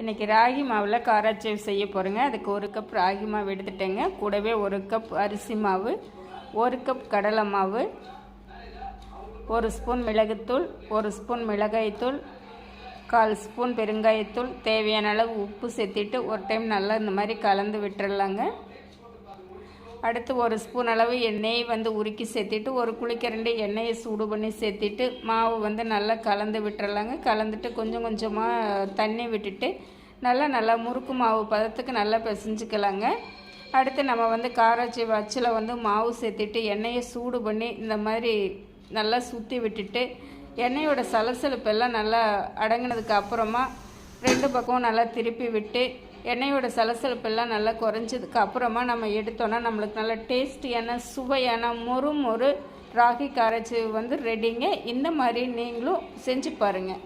இன்றைக்கி ராகி மாவில் காராச்சேவ் செய்ய போகிறேங்க. அதுக்கு 1 கப் ராகி மாவு எடுத்துட்டேங்க. கூடவே 1 கப் அரிசி மாவு, 1 கப் கடலை மாவு, 1 ஸ்பூன் மிளகுத்தூள், 1 ஸ்பூன் மிளகாய்த்தூள், 1/4 ஸ்பூன் பெருங்காயத்தூள், தேவையான அளவு உப்பு சேர்த்திட்டு ஒரு டைம் நல்லா இந்த மாதிரி கலந்து விட்டுறலாங்க. அடுத்து 1 ஸ்பூன் அளவு எண்ணெய் உருக்கி சேர்த்திட்டு 1 குழிக்கரண்டி எண்ணெயை சூடு பண்ணி சேர்த்திட்டு மாவு நல்லா கலந்து விட்டுறலாங்க. கலந்துட்டு கொஞ்சம் கொஞ்சமாக தண்ணி விட்டுட்டு நல்லா முறுக்கு மாவு பதத்துக்கு நல்லா பிசைஞ்சிக்கலாங்க. அடுத்து நம்ம காராச்சேவ் அச்சில் மாவு சேர்த்திட்டு எண்ணெயை சூடு பண்ணி இந்த மாதிரி நல்லா சுற்றி விட்டுட்டு எண்ணெயோட சலசலப்பெல்லாம் நல்லா அடங்கினதுக்கு அப்புறமா 2 பக்கமும் நல்லா திருப்பி விட்டு எண்ணெயோட சலசலப்பெல்லாம் நல்லா குறைஞ்சதுக்கு அப்புறமா நம்ம எடுத்தோன்னா நம்மளுக்கு நல்ல டேஸ்டியான சுவையான மொறு ராகி காராச்சேவ் ரெடிங்க. இந்த மாதிரி நீங்களும் செஞ்சு பாருங்கள்.